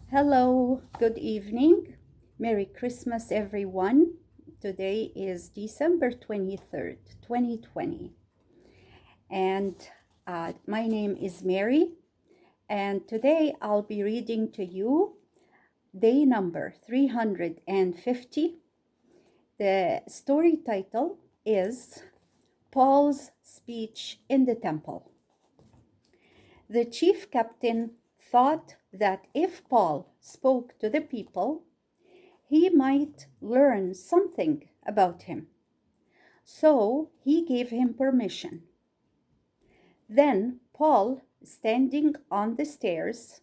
Hello, good evening. Merry Christmas, everyone. Today is December 23rd, 2020. And my name is Mary. And today I'll be reading to you day number 350. The story title is Paul's Speech in the Temple. The chief captain thought that if Paul spoke to the people, he might learn something about him. So he gave him permission. Then Paul, standing on the stairs,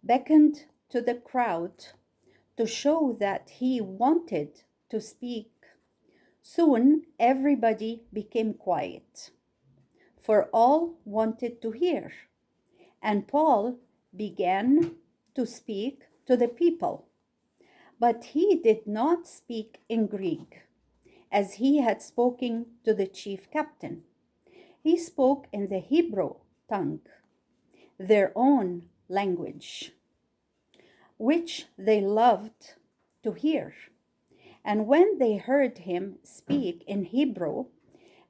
beckoned to the crowd to show that he wanted to speak. Soon everybody became quiet, for all wanted to hear. And Paul began to speak to the people. But he did not speak in Greek, as he had spoken to the chief captain. He spoke in the Hebrew tongue, their own language, which they loved to hear. And when they heard him speak in Hebrew,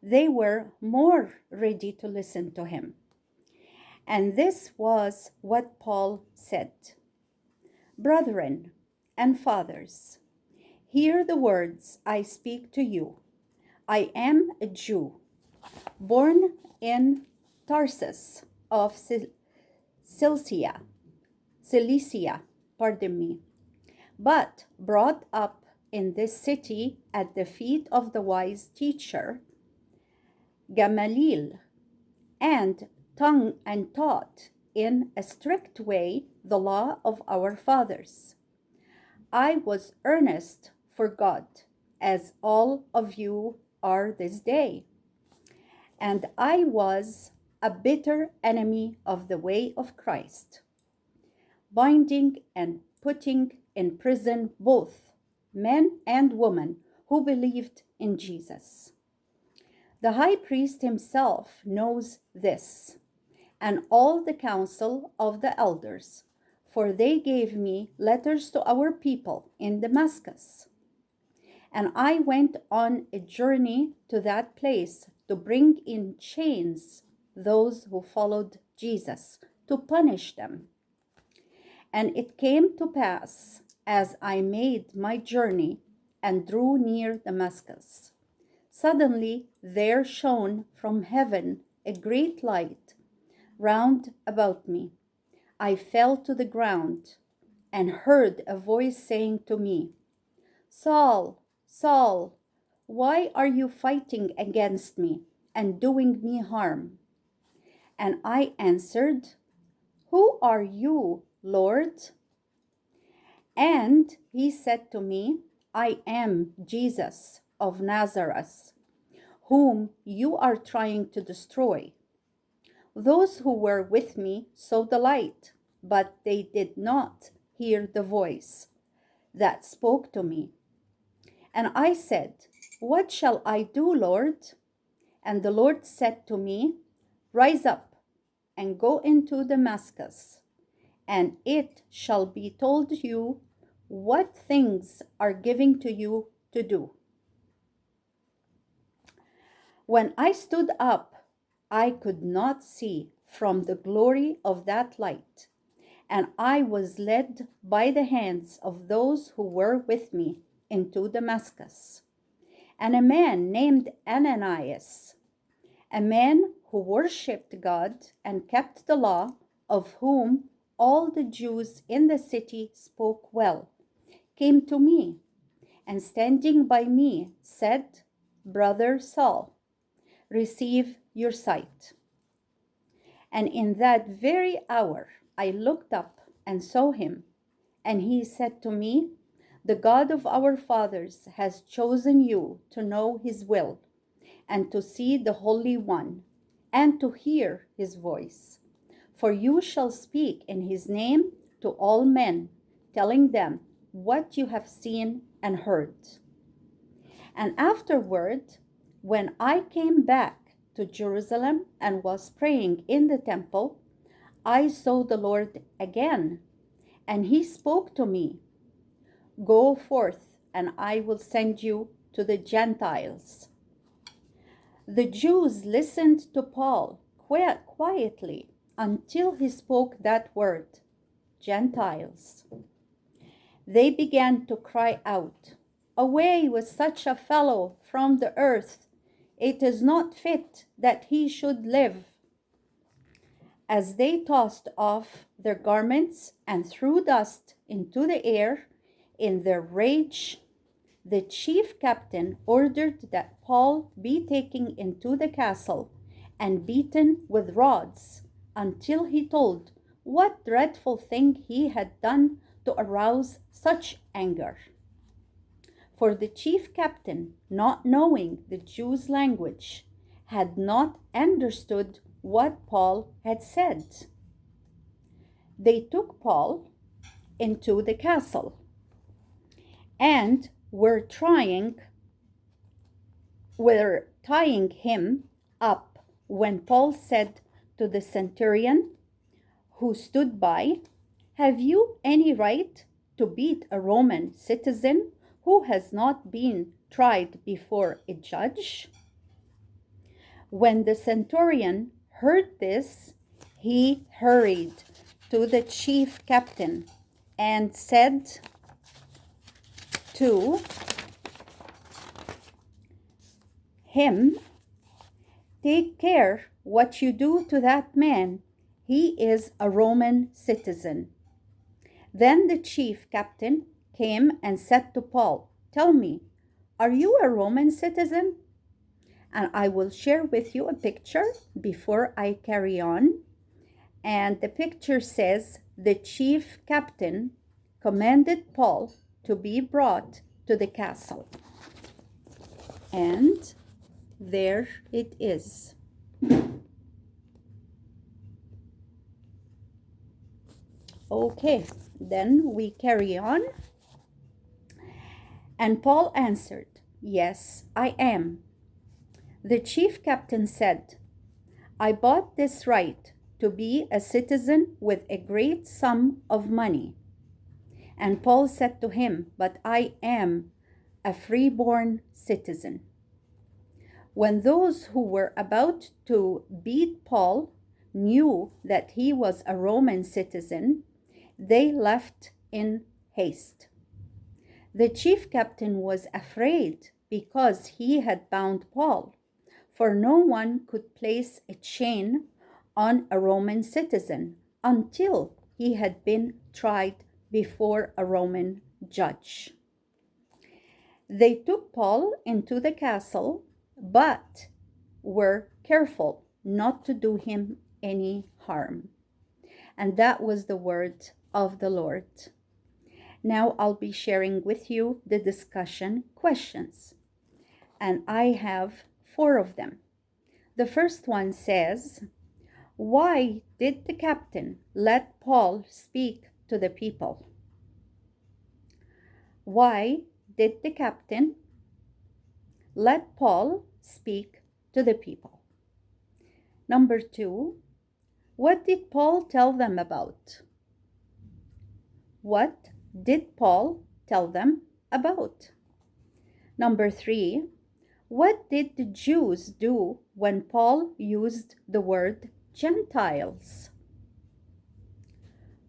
they were more ready to listen to him. And this was what Paul said: "Brethren and fathers, hear the words I speak to you. I am a Jew, born in Tarsus of Cilicia, but brought up in this city at the feet of the wise teacher Gamaliel, and taught in a strict way the law of our fathers. I was earnest for God, as all of you are this day. And I was a bitter enemy of the way of Christ, binding and putting in prison both men and women who believed in Jesus. The high priest himself knows this, and all the council of the elders, for they gave me letters to our people in Damascus. And I went on a journey to that place to bring in chains those who followed Jesus, to punish them. And it came to pass, as I made my journey and drew near Damascus, suddenly there shone from heaven a great light round about me. I fell to the ground and heard a voice saying to me, "Saul, Saul, why are you fighting against me and doing me harm?" And I answered, "Who are you, Lord?" And he said to me, "I am Jesus of Nazareth, whom you are trying to destroy." Those who were with me saw the light, but they did not hear the voice that spoke to me. And I said, "What shall I do, Lord?" And the Lord said to me, "Rise up and go into Damascus, and it shall be told you what things are given to you to do." When I stood up, I could not see from the glory of that light, and I was led by the hands of those who were with me into Damascus. And a man named Ananias, a man who worshipped God and kept the law, of whom all the Jews in the city spoke well, came to me, and standing by me said, "Brother Saul, receive your sight." And in that very hour I looked up and saw him, and he said to me, "The God of our fathers has chosen you to know his will, and to see the Holy One, and to hear his voice. For you shall speak in his name to all men, telling them what you have seen and heard." And afterward, when I came back to Jerusalem and was praying in the temple, I saw the Lord again, And he spoke to me, "Go forth, and I will send you to the Gentiles." The Jews listened to Paul quietly until he spoke that word, Gentiles. They began to cry out, "Away with such a fellow from the earth! It is not fit that he should live." As they tossed off their garments and threw dust into the air in their rage, the chief captain ordered that Paul be taken into the castle and beaten with rods until he told what dreadful thing he had done to arouse such anger. For the chief captain, not knowing the Jews' language, had not understood what Paul had said. They took Paul into the castle and were tying him up when Paul said to the centurion who stood by, "Have you any right to beat a Roman citizen who has not been tried before a judge?" When the centurion heard this, he hurried to the chief captain and said to him, "Take care what you do to that man. He is a Roman citizen." Then the chief captain came and said to Paul, "Tell me, are you a Roman citizen?" And I will share with you a picture before I carry on. And the picture says, the chief captain commanded Paul to be brought to the castle. And there it is. Okay, then we carry on. And Paul answered, "Yes, I am." The chief captain said, "I bought this right to be a citizen with a great sum of money." And Paul said to him, "But I am a freeborn citizen." When those who were about to beat Paul knew that he was a Roman citizen, they left in haste. The chief captain was afraid because he had bound Paul, for no one could place a chain on a Roman citizen until he had been tried before a Roman judge. They took Paul into the castle, but were careful not to do him any harm. And that was the word of the Lord. Now I'll be sharing with you the discussion questions, and I have 4 of them. The first one says, why did the captain let Paul speak to the people? Why did the captain let Paul speak to the people? Number 2, what did Paul tell them about? What did Paul tell them about? Number 3, what did the Jews do when Paul used the word Gentiles?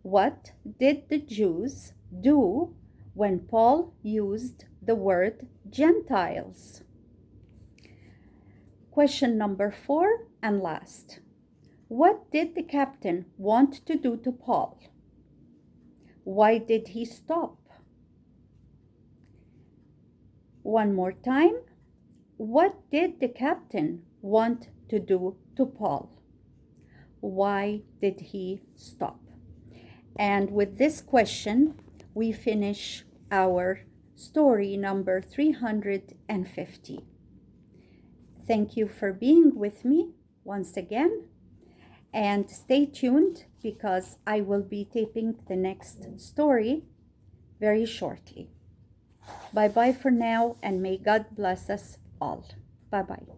What did the Jews do when Paul used the word Gentiles? Question number 4 and last. What did the captain want to do to Paul? Why did he stop? One more time. What did the captain want to do to Paul? Why did he stop? And with this question, we finish our story number 350. Thank you for being with me once again. And stay tuned because I will be taping the next story very shortly. Bye-bye for now, and may God bless us all. Bye-bye.